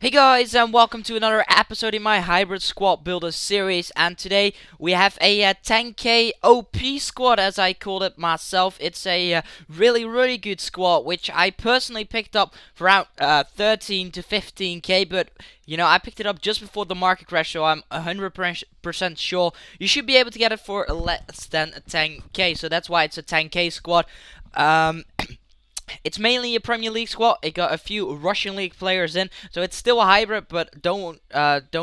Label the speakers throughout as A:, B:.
A: Hey guys, and welcome to another episode in my Hybrid Squad Builder series. And today we have a 10k OP squad, as I called it myself. It's a really good squad, which I personally picked up for around 13 to 15k. But you know, I picked it up just before the market crash, so I'm 100% sure you should be able to get it for less than 10k. So that's why it's a 10k squad. It's mainly a Premier League squad. It got a few Russian League players in, so it's still a hybrid. But don't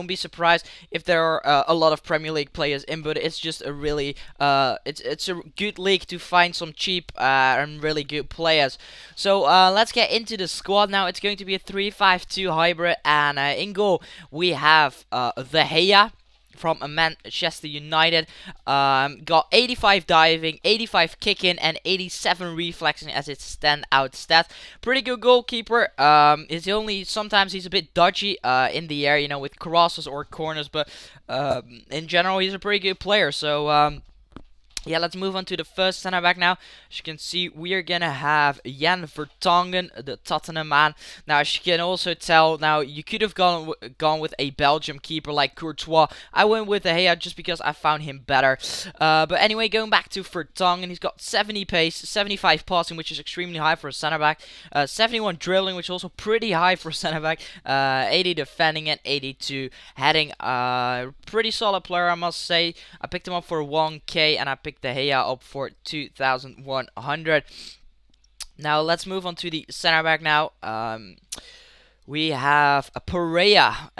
A: be surprised if there are a lot of Premier League players in. But it's just a really it's a good league to find some cheap and really good players. So let's get into the squad now. It's going to be a 3-5-2 hybrid, and in goal we have the Gea from Manchester United. Got 85 diving, 85 kicking, and 87 reflexing as its standout stats. Pretty good goalkeeper. Sometimes he's a bit dodgy in the air, you know, with crosses or corners, but in general he's a pretty good player. So yeah, let's move on to the first center back now. As you can see, we are gonna have Jan Vertonghen, the Tottenham man. Now, as you can also tell, now you could have gone with a Belgium keeper like Courtois. I went with De Gea just because I found him better. But anyway, going back to Vertonghen, he's got 70 pace, 75 passing, which is extremely high for a center back. 71 dribbling, which is also pretty high for a center back. 80 defending and 82 heading. Pretty solid player, I must say. I picked him up for 1k, and I picked De Gea up for 2,100. Now let's move on to the center back now. We have a Pereira.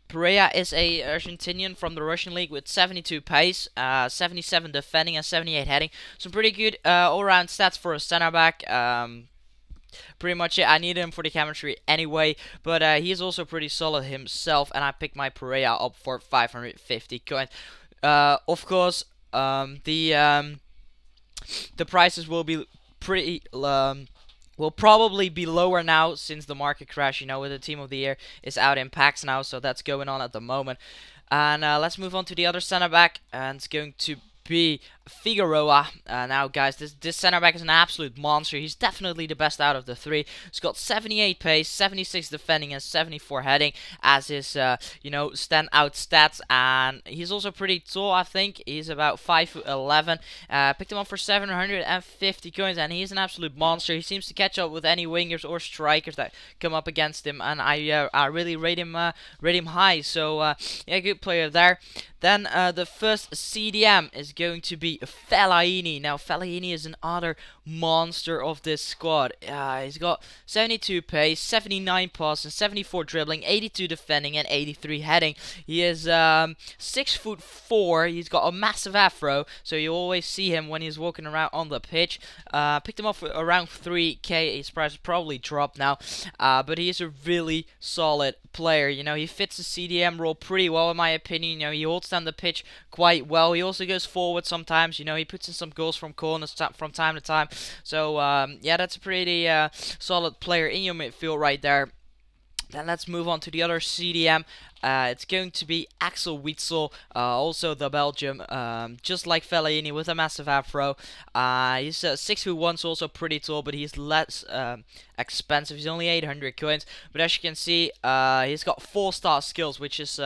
A: Pereira is a Argentinian from the Russian league with 72 pace, 77 defending, and 78 heading. Some pretty good all-round stats for a center back. Pretty much it. I needed him for the chemistry anyway, but he's also pretty solid himself, and I picked my Pereira up for 550 coins. Of course, the prices will be pretty will probably be lower now since the market crash. You know, with the team of the year is out in packs now, so that's going on at the moment. And let's move on to the other center back, and it's going to be Figueroa. Now guys, this center back is an absolute monster. He's definitely the best out of the three. He's got 78 pace, 76 defending, and 74 heading as his you know, standout stats. And he's also pretty tall. I think he's about 5'11". Picked him up for 750 coins, and he's an absolute monster. He seems to catch up with any wingers or strikers that come up against him, and I really rate him high. So yeah, good player there. Then the first CDM is going to be Fellaini. Now, Fellaini is another monster of this squad. He's got 72 pace, 79 passing, 74 dribbling, 82 defending, and 83 heading. He is 6'4". He's got a massive afro, so you always see him when he's walking around on the pitch. Picked him up for around 3k. His price probably dropped now, but he is a really solid player. You know, he fits the CDM role pretty well in my opinion. You know, he holds down the pitch quite well. He also goes forward sometimes. You know, he puts in some goals from corners from time to time. So yeah, that's a pretty solid player in your midfield right there. Then let's move on to the other CDM. It's going to be Axel Witsel, also the Belgium, just like Fellaini with a massive afro. He's 6'1", so also pretty tall, but he's less expensive. He's only 800 coins, but as you can see, he's got 4-star skills, which is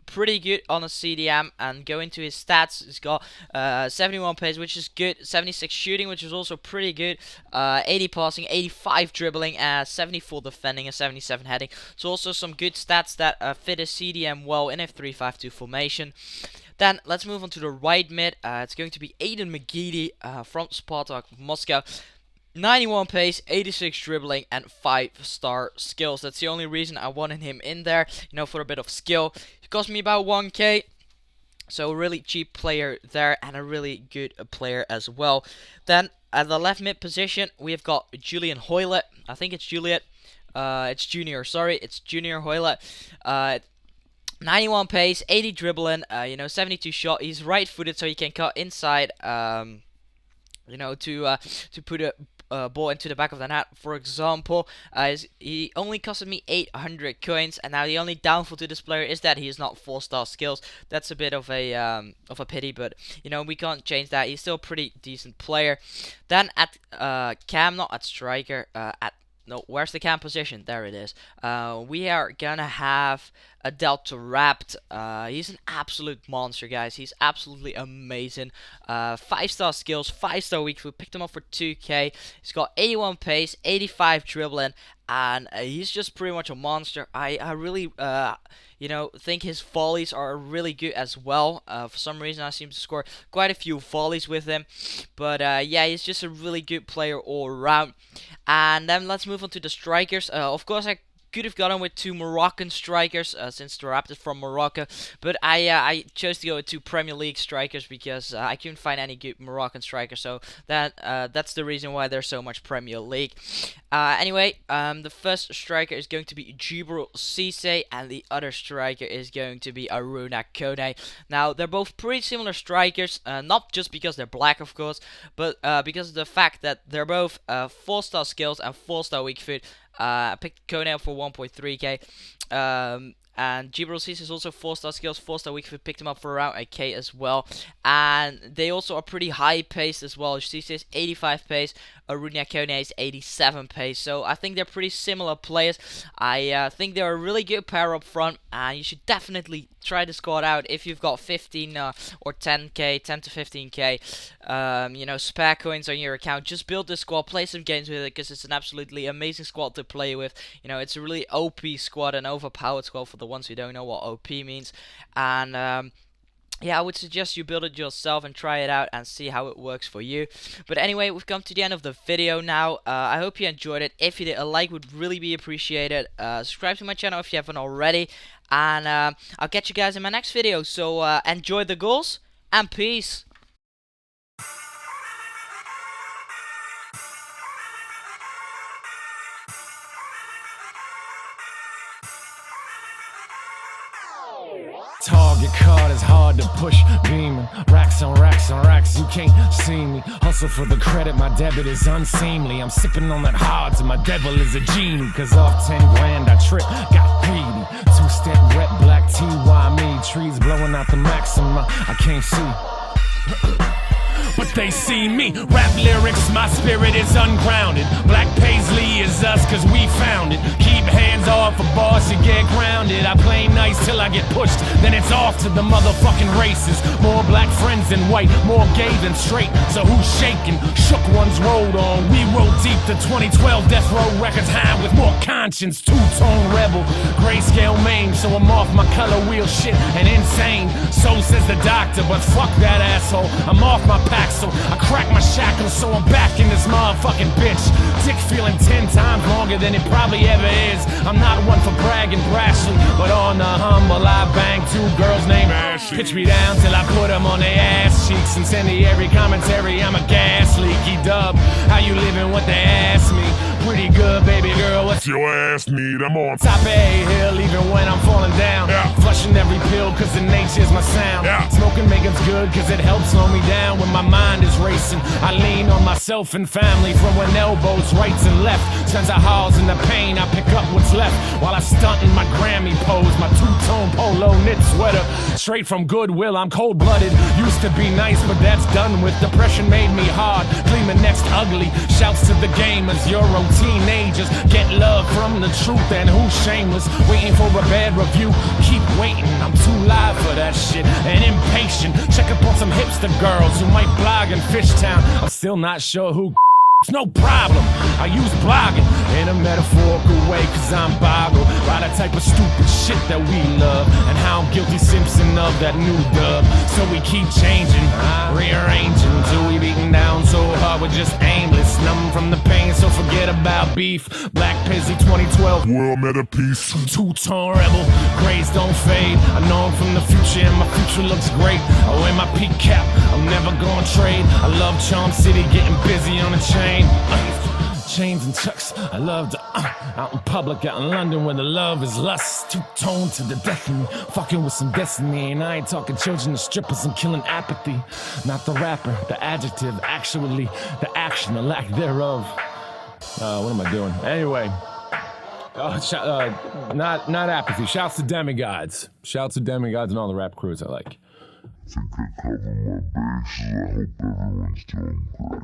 A: pretty good on a CDM. And go into his stats, he's got 71 pace, which is good, 76 shooting, which is also pretty good, 80 passing, 85 dribbling, 74 defending, and 77 heading. So also some good stats that fit a CDM well in a 3-5-2 formation. Then let's move on to the right mid. It's going to be Aiden McGeady from Spartak Moscow. 91 pace, 86 dribbling, and 5-star skills. That's the only reason I wanted him in there, you know, for a bit of skill. It cost me about 1k, so a really cheap player there, and a really good player as well. Then at the left mid position, we have got Julian Hoylett. I think it's Juliet. It's Junior. Sorry, it's Junior Hoylett. 91 pace, 80 dribbling, you know, 72 shot. He's right-footed, so he can cut inside. You know, to put a ball into the back of the net, for example. He only costed me 800 coins, and now the only downfall to this player is that he is not 4-star skills. That's a bit of a pity, but you know, we can't change that. He's still a pretty decent player. Then at cam, not at striker, at no, where's the cam position? There it is. We are gonna have a Delta Rapt. He's an absolute monster, guys. He's absolutely amazing. 5-star skills, 5-star weak foot. Picked him up for 2k. He's got 81 pace, 85 dribbling, and he's just pretty much a monster. I really think his volleys are really good as well. For some reason, I seem to score quite a few volleys with him. But yeah, he's just a really good player all around. And then let's move on to the strikers. Of course, I could have gone with 2 Moroccan strikers since the Raptors from Morocco, but I chose to go with 2 Premier League strikers because I couldn't find any good Moroccan strikers, so that's the reason why there's so much Premier League. Anyway, the first striker is going to be Djibril Cissé, and the other striker is going to be Aruna Kone. Now, they're both pretty similar strikers, not just because they're black, of course, but because of the fact that they're both 4-star skills and 4-star weak foot. I picked Kone up for 1.3k. And Djibril Cissé is also 4-star skills, 4-star weak foot, picked him up for around a k as well. And they also are pretty high pace as well. Cissé is 85 pace, Aruna Kone is 87 pace. So I think they're pretty similar players. I think they're a really good pair up front, and you should definitely try the squad out if you've got 15 or 10k, 10 to 15k, spare coins on your account. Just build this squad, play some games with it, because it's an absolutely amazing squad to play with. It's a really OP squad, an overpowered squad for the ones who don't know what OP means. And yeah, I would suggest you build it yourself and try it out and see how it works for you. But anyway, we've come to the end of the video now. I hope you enjoyed it. If you did, a like would really be appreciated. Subscribe to my channel if you haven't already. And I'll catch you guys in my next video. So enjoy the goals and peace.
B: Target card is hard to push, beaming. Racks on racks on racks, you can't see me. Hustle for the credit, my debit is unseemly. I'm sipping on that hard till my devil is a genie. Cause off 10 grand I trip, got greedy. 2-step rep, black TY me. Trees blowing out the maxima, I can't see. But they see me, rap lyrics, my spirit is ungrounded. Black Paisley is us cause we found it. Keep hands off a boss, you get grounded. I play nice till I get pushed, then it's off to the motherfucking races. More black friends than white, more gay than straight. So who's shaking? Shook ones rolled on. We roll deep, the 2012 Death Row records high with more conscience. 2-tone rebel, grayscale main. So I'm off my color wheel shit and insane. So says the doctor, but fuck that asshole. I'm off my pack, so I crack my shackles, so I'm back in this motherfucking bitch. Dick feeling 10 times longer than it probably ever is. I'm not one for bragging brashly, but on the humble I bang 2 girls named Ashley. Pitch me down till I put them on their ass cheeks. Incendiary commentary, I'm a gas leaky dub. How you living? What they ask me? Pretty good, baby girl, what's your ass need? I'm on top of a hill even when I'm falling down. Flushing every pill cause the nature's my sound. Smoking makeup's good cause it helps slow me down when my mind is racing. I lean on myself and family from when elbows, rights and left. Since I halls in the pain, I pick up what's left while I stunt in my Grammy pose. My 2-tone polo knit sweater, straight from Goodwill, I'm cold-blooded. Used to be nice, but that's done with. Depression made me hard, claiming next ugly. Shouts to the gamers, Euro teenagers. Get love from the truth and who's shameless. Waiting for a bad review, keep waiting. I'm too live for that shit and impatient. Check up on some hipster girls who might blog in Fishtown. I'm still not sure who. It's no problem, I use blogging in a metaphorical way cause I'm boggled by the type of stupid shit that we love, and how I'm guilty Simpson of that new dub. So we keep changing, rearranging till we beaten down so hard we're just aimless. Numb from the pain, so forget about beef. Black Paisley 2012, world meta peace. 2-tone rebel, grays don't fade. I know I'm from the future and my future looks great. I wear my peak cap, I'm never gonna trade. I love Charm City, getting busy on the chain. Chains and chucks, I love to out in public, out in London where the love is lust. 2-tone to the death in me, fucking with some destiny. And I ain't talking children, the strippers and killing apathy. Not the rapper, the adjective, actually the action, the lack thereof. What am I doing? Anyway, not apathy. Shouts to demigods. Shouts to demigods and all the rap crews I like.
C: I think I covered my bases. I hope everyone's doing great.